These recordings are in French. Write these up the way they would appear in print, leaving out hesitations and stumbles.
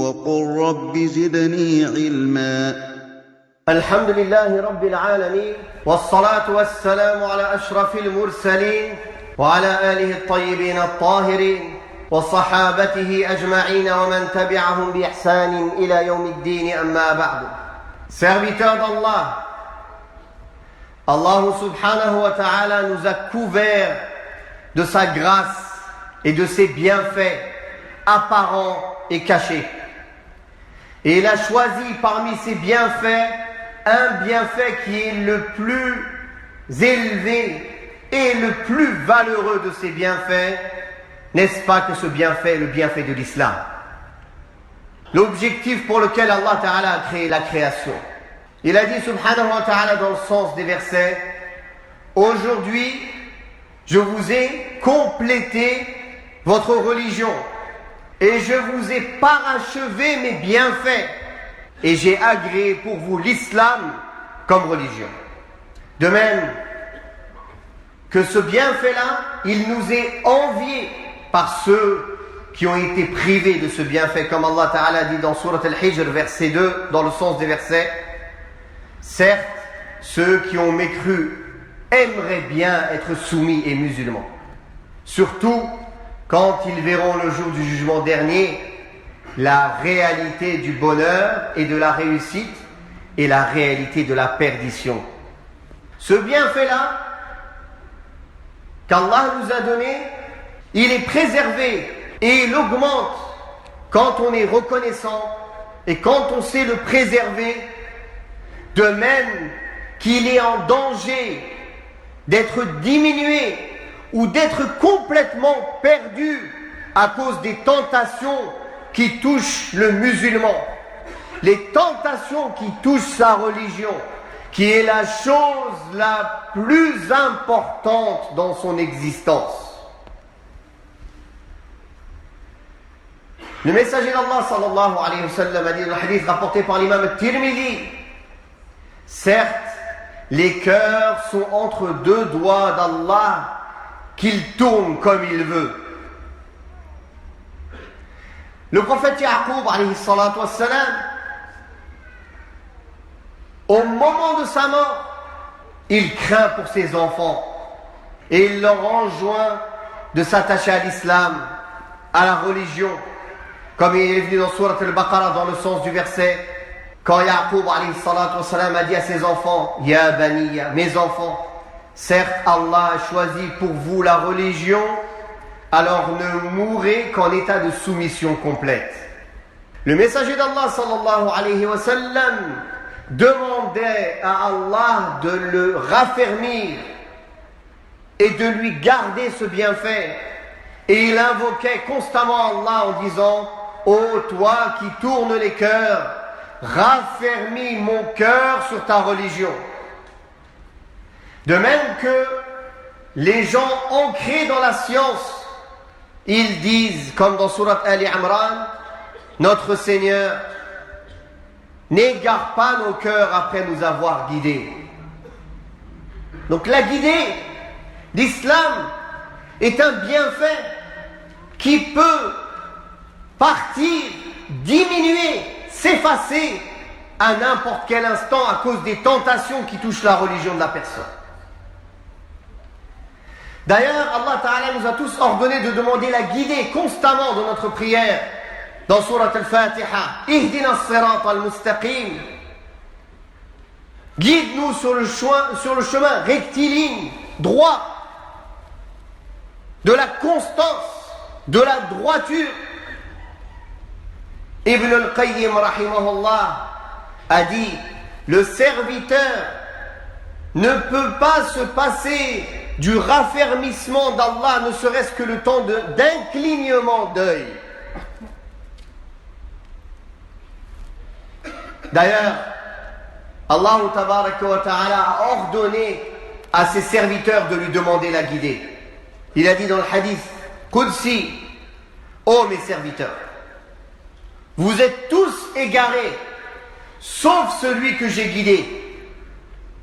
وقل رب زدني علما. الحمد لله رب العالمين، والصلاة والسلام على أشرف المرسلين وعلى آله الطيبين الطاهرين وصحابته أجمعين ومن تبعهم بإحسان إلى يوم الدين. أما بعد. Serviteurs d'Allah, Allah subhanahu wa ta'ala nous a couverts de sa grâce et de ses bienfaits apparents et cachés. Et il a choisi parmi ses bienfaits un bienfait qui est le plus élevé et le plus valeureux de ces bienfaits. N'est-ce pas que ce bienfait est le bienfait de l'islam? L'objectif pour lequel Allah Ta'ala a créé la création. Il a dit subhanahu wa ta'ala dans le sens des versets: aujourd'hui, je vous ai complété votre religion et je vous ai parachevé mes bienfaits et j'ai agréé pour vous l'islam comme religion. De même que ce bienfait-là, il nous est envié par ceux qui ont été privés de ce bienfait, comme Allah Ta'ala dit dans Surat Al-Hijr, verset 2, dans le sens des versets: certes, ceux qui ont mécru aimeraient bien être soumis et musulmans, surtout quand ils verront le jour du jugement dernier la réalité du bonheur et de la réussite et la réalité de la perdition. Ce bienfait-là qu'Allah nous a donné, il est préservé et il augmente quand on est reconnaissant et quand on sait le préserver, de même qu'il est en danger d'être diminué ou d'être complètement perdu à cause des tentations qui touchent le musulman, les tentations qui touchent sa religion, qui est la chose la plus importante dans son existence. Le messager d'Allah sallallahu alayhi wa sallam a dit dans le hadith rapporté par l'imam al-Tirmidhi: certes, les cœurs sont entre deux doigts d'Allah qu'il tourne comme il veut. Le prophète Yaqub alayhi salatu wassalam, au moment de sa mort, il craint pour ses enfants et il leur enjoint de s'attacher à l'islam, à la religion, comme il est venu dans Surat Al-Baqarah dans le sens du verset, quand Yaqub alayhi salatu wassalam a dit à ses enfants: Ya baniya, mes enfants, certes Allah a choisi pour vous la religion, alors ne mourrez qu'en état de soumission complète. Le messager d'Allah sallallahu alayhi wa sallam demandait à Allah de le raffermir et de lui garder ce bienfait, et il invoquait constamment Allah en disant: ô toi qui tournes les cœurs, raffermis mon cœur sur ta religion. De même que les gens ancrés dans la science, ils disent, comme dans Surat Ali Imran: notre Seigneur, n'égare pas nos cœurs après nous avoir guidés. Donc la guidée, l'islam, est un bienfait qui peut partir, diminuer, s'effacer à n'importe quel instant à cause des tentations qui touchent la religion de la personne. D'ailleurs, Allah Ta'ala nous a tous ordonné de demander la guidée constamment dans notre prière. Dans Surat Al-Fatiha: Ihdina as-sirata al-mustaqim. Guide-nous sur le chemin rectiligne, droit, de la constance, de la droiture. Ibn al-Qayyim rahimahullah a dit: le serviteur ne peut pas se passer du raffermissement d'Allah, ne serait-ce que le temps d'un clignement d'œil. D'ailleurs, Allah tabaraka wa ta'ala a ordonné à ses serviteurs de lui demander la guidée. Il a dit dans le hadith Qudsi: ô mes serviteurs, vous êtes tous égarés, sauf celui que j'ai guidé.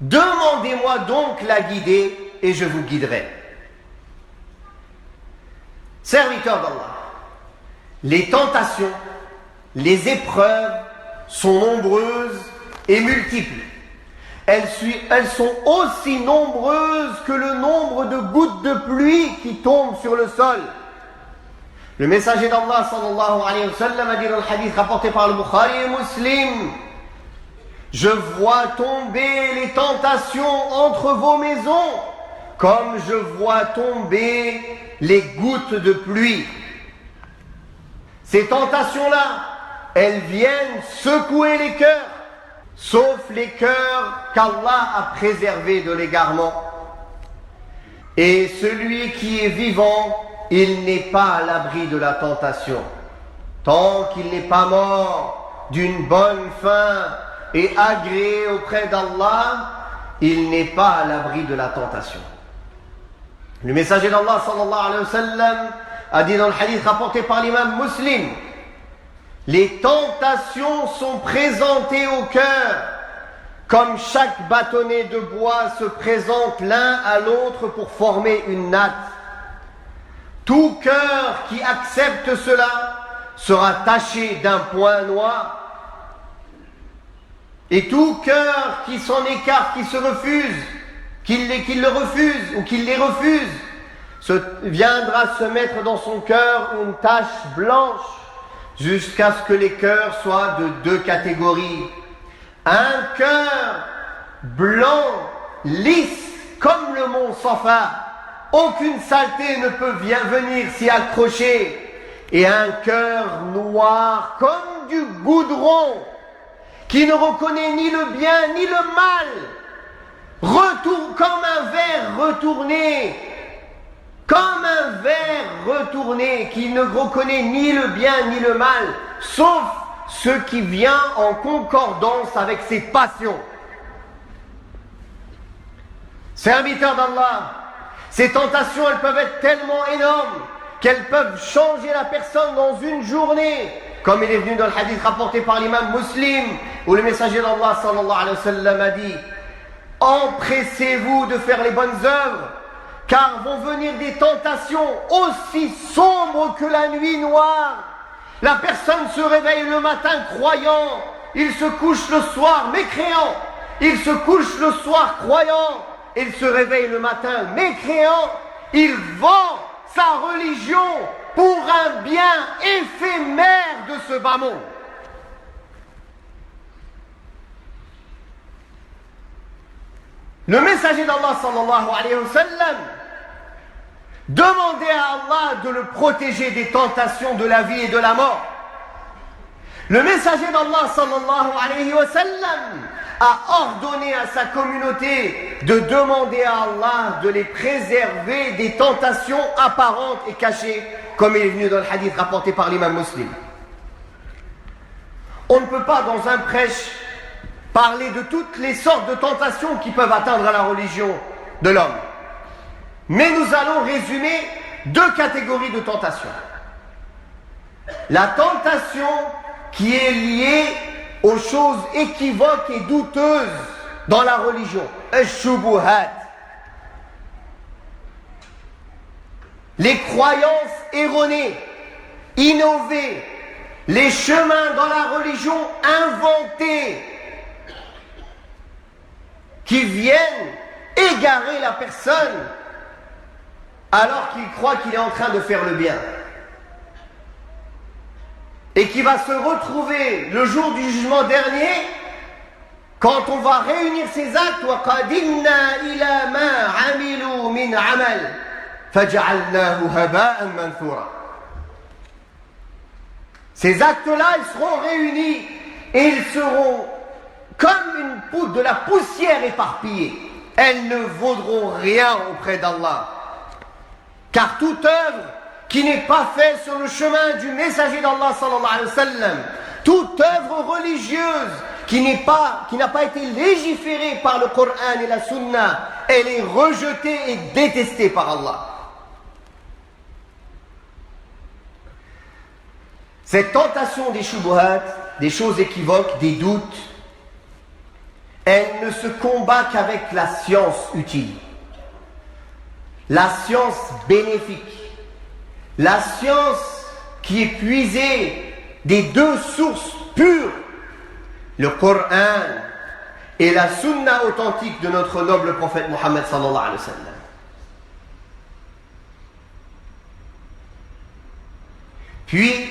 Demandez-moi donc la guidée et je vous guiderai. Serviteurs d'Allah, les tentations les épreuves sont nombreuses et multiples. Elles sont aussi nombreuses que le nombre de gouttes de pluie qui tombent sur le sol. Le messager d'Allah sallallahu alayhi wa sallam a dit dans le hadith rapporté par le Bukhari et Muslim: je vois tomber les tentations entre vos maisons comme je vois tomber les gouttes de pluie. Ces tentations-là, elles viennent secouer les cœurs, sauf les cœurs qu'Allah a préservés de l'égarement. Et celui qui est vivant, il n'est pas à l'abri de la tentation. Tant qu'il n'est pas mort d'une bonne fin et agréé auprès d'Allah, il n'est pas à l'abri de la tentation. Le messager d'Allah sallallahu alayhi wa sallam a dit dans le hadith rapporté par l'imam Muslim: les tentations sont présentées au cœur comme chaque bâtonnet de bois se présente l'un à l'autre pour former une natte. Tout cœur qui accepte cela sera taché d'un point noir. Et tout cœur qui s'en écarte, qui se refuse, qui le refuse ou qui les refuse, viendra se mettre dans son cœur une tache blanche, jusqu'à ce que les cœurs soient de deux catégories. Un cœur blanc, lisse, comme le mont Safa, aucune saleté ne peut venir s'y accrocher, et un cœur noir comme du goudron, qui ne reconnaît ni le bien ni le mal, comme un verre retourné, qui ne reconnaît ni le bien ni le mal, sauf ce qui vient en concordance avec ses passions. Serviteurs d'Allah, ces tentations, elles peuvent être tellement énormes qu'elles peuvent changer la personne dans une journée, comme il est venu dans le hadith rapporté par l'imam Muslim, où le messager d'Allah sallallahu alayhi wa sallam a dit: empressez-vous de faire les bonnes œuvres, car vont venir des tentations aussi sombres que la nuit noire. La personne se réveille le matin croyant, il se couche le soir mécréant, il se couche le soir croyant, il se réveille le matin mécréant, il vend sa religion pour un bien éphémère de ce bas monde. Le messager d'Allah sallallahu alayhi wa sallam demandait à Allah de le protéger des tentations de la vie et de la mort. Le messager d'Allah sallallahu alayhi wa sallam a ordonné à sa communauté de demander à Allah de les préserver des tentations apparentes et cachées, comme il est venu dans le hadith rapporté par l'imam Muslim. On ne peut pas dans un prêche parler de toutes les sortes de tentations qui peuvent atteindre à la religion de l'homme. Mais nous allons résumer deux catégories de tentations. La tentation qui est liée aux choses équivoques et douteuses dans la religion, al-shubuhat. Les croyances erronées, innovées, les chemins dans la religion inventés qui viennent égarer la personne alors qu'il croit qu'il est en train de faire le bien. Et qui va se retrouver le jour du jugement dernier, quand on va réunir ses actes, وَقَدِمْنَا إِلَى مَا عَمِلُوا مِنْ عَمَلٍ فَجَعَلْنَاهُ هَبَاءً مَنْثُورًا. Ces actes-là, ils seront réunis et ils seront comme une poudre de la poussière éparpillée. Elles ne vaudront rien auprès d'Allah. Car toute œuvre qui n'est pas faite sur le chemin du messager d'Allah sallallahu alayhi wa sallam, toute œuvre religieuse qui n'a pas été légiférée par le Coran et la Sunna, elle est rejetée et détestée par Allah. Cette tentation des shubuhat, des choses équivoques, des doutes, elle ne se combat qu'avec la science utile, la science bénéfique, la science qui est puisée des deux sources pures, le Coran et la sunna authentique de notre noble prophète Mohammed sallallahu alayhi wa sallam. Puis,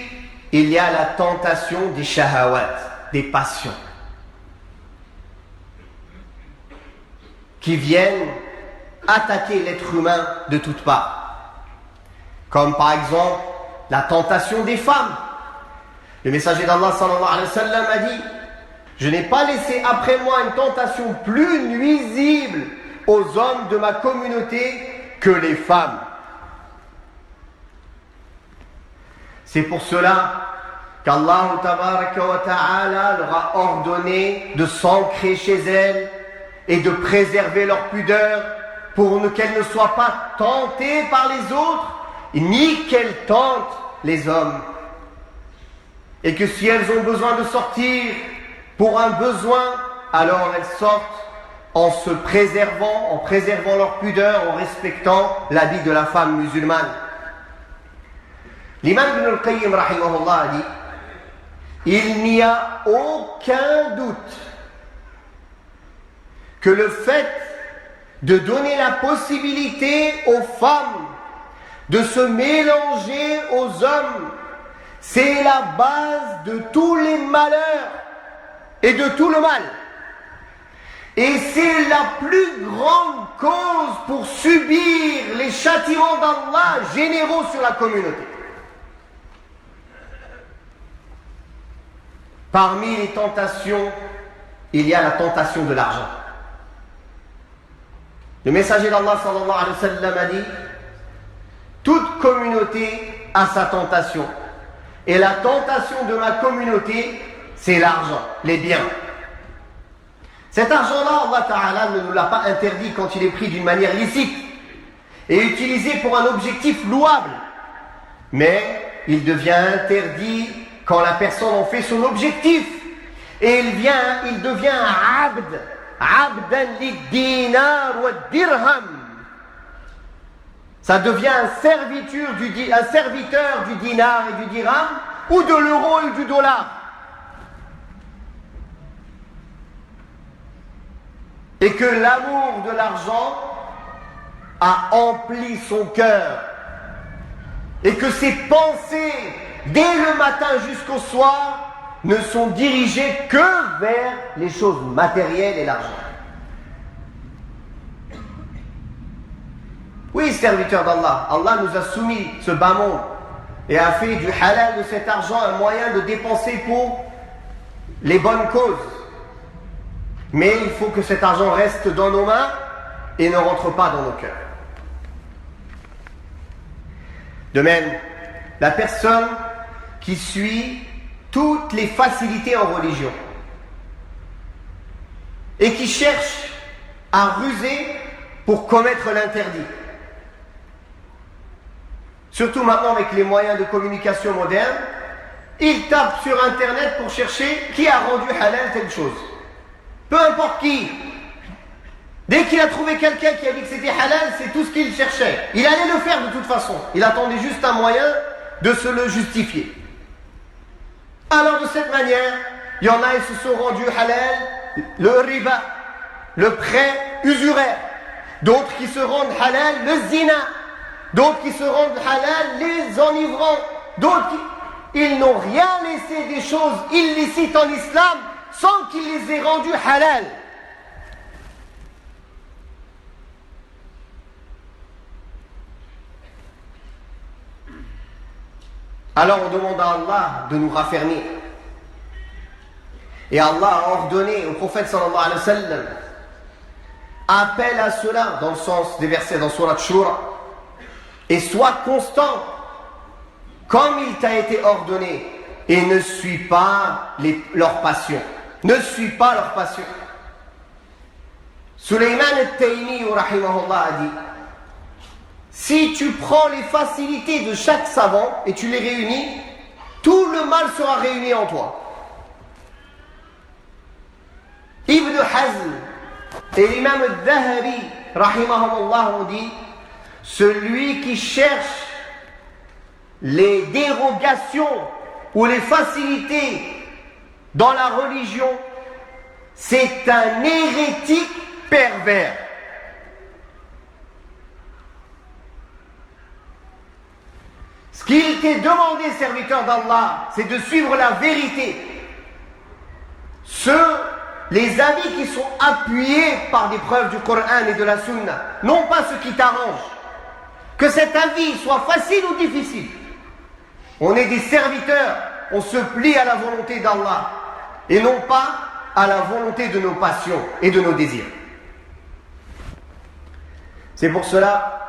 il y a la tentation des shahawat, des passions, qui viennent attaquer l'être humain de toutes parts. Comme par exemple, la tentation des femmes. Le messager d'Allah sallallahu alayhi wa sallam a dit: je n'ai pas laissé après moi une tentation plus nuisible aux hommes de ma communauté que les femmes. C'est pour cela qu'Allah tabaraka wa ta'ala leur a ordonné de s'ancrer chez elles et de préserver leur pudeur pour qu'elles ne soient pas tentées par les autres, ni qu'elles tentent les hommes. Et que si elles ont besoin de sortir pour un besoin, alors elles sortent en se préservant, en préservant leur pudeur, en respectant l'habit de la femme musulmane. L'imam Ibn al-Qayyim rahimahullah a dit: il n'y a aucun doute que le fait de donner la possibilité aux femmes de se mélanger aux hommes, c'est la base de tous les malheurs et de tout le mal. Et c'est la plus grande cause pour subir les châtiments d'Allah généraux sur la communauté. Parmi les tentations, il y a la tentation de l'argent. Le messager d'Allah sallallahu alayhi wa sallam a dit: toute communauté a sa tentation. Et la tentation de ma communauté, c'est l'argent, les biens. Cet argent-là, Allah Ta'ala ne nous l'a pas interdit quand il est pris d'une manière licite et utilisé pour un objectif louable. Mais il devient interdit quand la personne en fait son objectif. Et il devient un abd, abdan lid-dinar wa dirham. Ça devient un serviteur du dinar et du dirham, ou de l'euro et du dollar. Et que l'amour de l'argent a empli son cœur. Et que ses pensées, dès le matin jusqu'au soir, ne sont dirigées que vers les choses matérielles et l'argent. Oui, serviteur d'Allah, Allah nous a soumis ce bas monde et a fait du halal de cet argent un moyen de dépenser pour les bonnes causes. Mais il faut que cet argent reste dans nos mains et ne rentre pas dans nos cœurs. De même, la personne qui suit toutes les facilités en religion et qui cherche à ruser pour commettre l'interdit. Surtout maintenant avec les moyens de communication modernes, il tape sur internet pour chercher qui a rendu halal telle chose. Peu importe qui. Dès qu'il a trouvé quelqu'un qui a dit que c'était halal, c'est tout ce qu'il cherchait. Il allait le faire de toute façon. Il attendait juste un moyen de se le justifier. Alors de cette manière, il y en a, ils se sont rendus halal, le riba, le prêt usuraire. D'autres qui se rendent halal, le zina. D'autres qui se rendent halal, les enivrants. D'autres ils n'ont rien laissé des choses illicites en islam sans qu'il les ait rendus halal. Alors on demande à Allah de nous raffermir. Et Allah a ordonné au prophète sallallahu alayhi wa sallam, appelle à cela dans le sens des versets dans Surat Shura, et sois constant comme il t'a été ordonné et ne suis pas leurs passions. Ne suis pas leurs passions. Sulayman al-Taymi rahimahullah a dit: si tu prends les facilités de chaque savant et tu les réunis, tout le mal sera réuni en toi. Ibn Hazm et l'imam al-Dhahabi rahimahullah ont dit: celui qui cherche les dérogations ou les facilités dans la religion, c'est un hérétique pervers. Ce qu'il t'est demandé, serviteur d'Allah, c'est de suivre la vérité. Les avis qui sont appuyés par des preuves du Coran et de la Sunna, non pas ce qui t'arrange. Que cet avis soit facile ou difficile. On est des serviteurs, on se plie à la volonté d'Allah et non pas à la volonté de nos passions et de nos désirs. C'est pour cela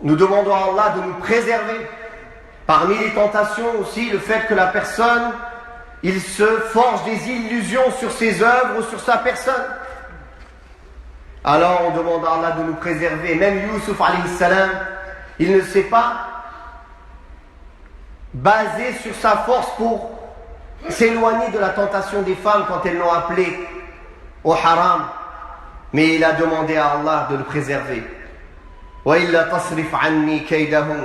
nous demandons à Allah de nous préserver. Parmi les tentations aussi, le fait que la personne, il se forge des illusions sur ses œuvres ou sur sa personne. Alors on demande à Allah de nous préserver. Même Youssouf alayhi salam, il ne s'est pas basé sur sa force pour s'éloigner de la tentation des femmes quand elles l'ont appelé au haram. Mais il a demandé à Allah de le préserver. وَإِلَّا تَصْرِفْ عَنِّي كَيْدَهُمْ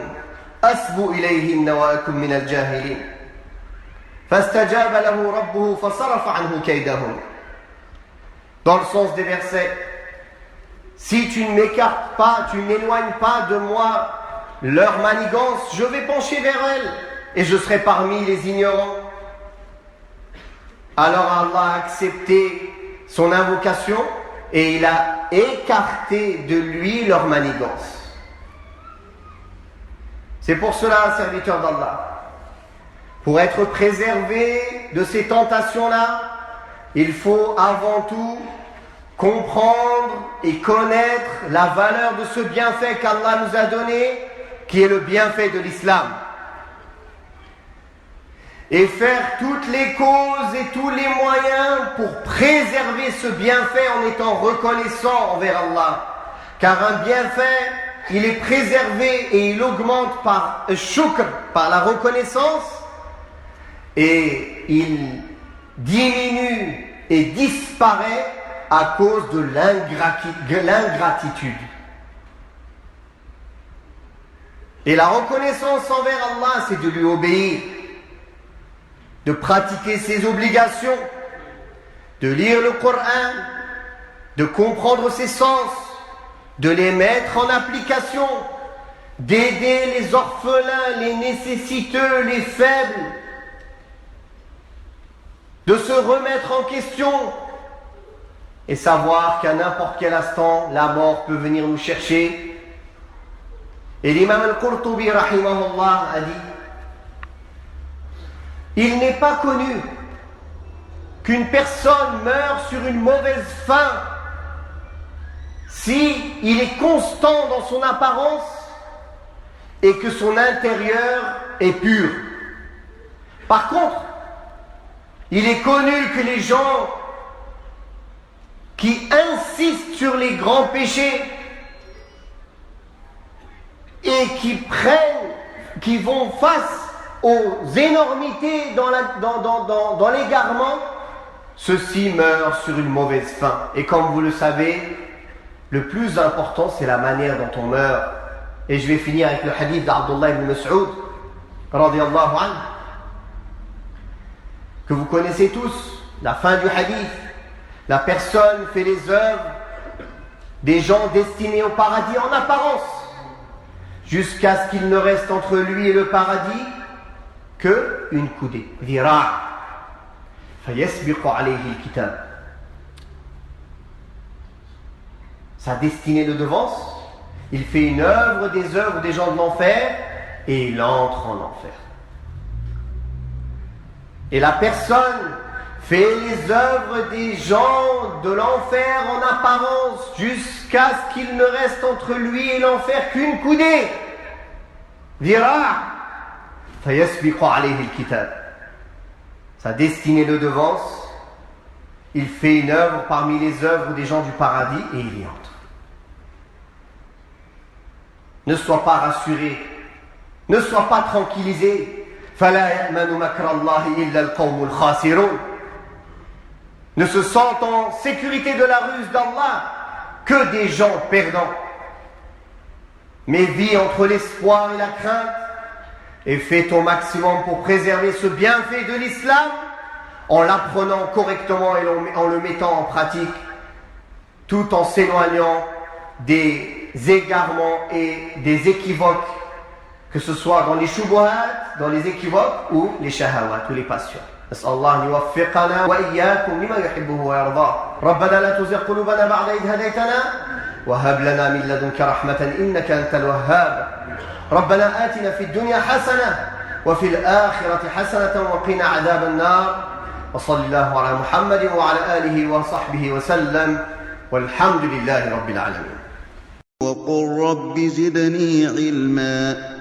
أَسْبُ إِلَيْهِنَّ وَأَكُنْ مِنَ الْجَاهِلِينَ فَاسْتَجَابَ لَهُ رَبُّهُ فَصَرَفَ عَنْهُ كَيْدَهُمْ. Dans le sens des versets, si tu ne m'écartes pas, tu n'éloignes pas de moi leur manigance, je vais pencher vers elles et je serai parmi les ignorants. Alors Allah a accepté son invocation et il a écarté de lui leur manigance. C'est pour cela, serviteur d'Allah, pour être préservé de ces tentations-là, il faut avant tout comprendre et connaître la valeur de ce bienfait qu'Allah nous a donné, qui est le bienfait de l'islam. Et faire toutes les causes et tous les moyens pour préserver ce bienfait en étant reconnaissant envers Allah. Car un bienfait, il est préservé et il augmente par shukr, par la reconnaissance, et il diminue et disparaît à cause de l'ingratitude. Et la reconnaissance envers Allah, c'est de lui obéir, de pratiquer ses obligations, de lire le Coran, de comprendre ses sens, de les mettre en application, d'aider les orphelins, les nécessiteux, les faibles, de se remettre en question et savoir qu'à n'importe quel instant, la mort peut venir nous chercher. Et l'imam al-Qurtubi, rahimahullah, a dit: il n'est pas connu qu'une personne meure sur une mauvaise fin si il est constant dans son apparence et que son intérieur est pur. Par contre, il est connu que les gens qui insistent sur les grands péchés et qui vont face aux énormités dans l'égarement, ceux-ci meurent sur une mauvaise fin. Et comme vous le savez, le plus important, c'est la manière dont on meurt. Et je vais finir avec le hadith d'Abdullah ibn Mas'ud, radiyallahu anhu, que vous connaissez tous, la fin du hadith. La personne fait les œuvres des gens destinés au paradis en apparence, jusqu'à ce qu'il ne reste entre lui et le paradis qu'une coudée. Dhira' fayasbiqu alayhi al-kitab. Sa destinée le devance, il fait une œuvre des gens de l'enfer et il entre en enfer. Et la personne fait les œuvres des gens de l'enfer en apparence jusqu'à ce qu'il ne reste entre lui et l'enfer qu'une coudée. Dhira' fayasbiqu alayhi al-kitab. Sa destinée le devance, il fait une œuvre parmi les œuvres des gens du paradis et il y entre. Ne sois pas rassuré, ne sois pas tranquillisé. فَلَا يَأْمَنُ مَكْرَ اللَّهِ إِلَّا الْقَوْمُ الْخَاسِرُونَ. Ne se sentent en sécurité de la ruse d'Allah que des gens perdants. Mais vis entre l'espoir et la crainte, et fais ton maximum pour préserver ce bienfait de l'islam en l'apprenant correctement et en le mettant en pratique, tout en s'éloignant des égarements et des équivoques, que ce soit dans les shubuhat, dans les équivoques ou les shahawat ou les passions. نسأل الله أن يوفقنا وإياكم لما يحبه ويرضاه. ربنا لا تزغ قلوبنا بعد إذ هديتنا وهب لنا من لدنك رحمة إنك أنت الوهاب. ربنا آتنا في الدنيا حسنة وفي الآخرة حسنة وقنا عذاب النار. وصلى الله على محمد وعلى آله وصحبه وسلم والحمد لله رب العالمين. وقل رب زدني علما.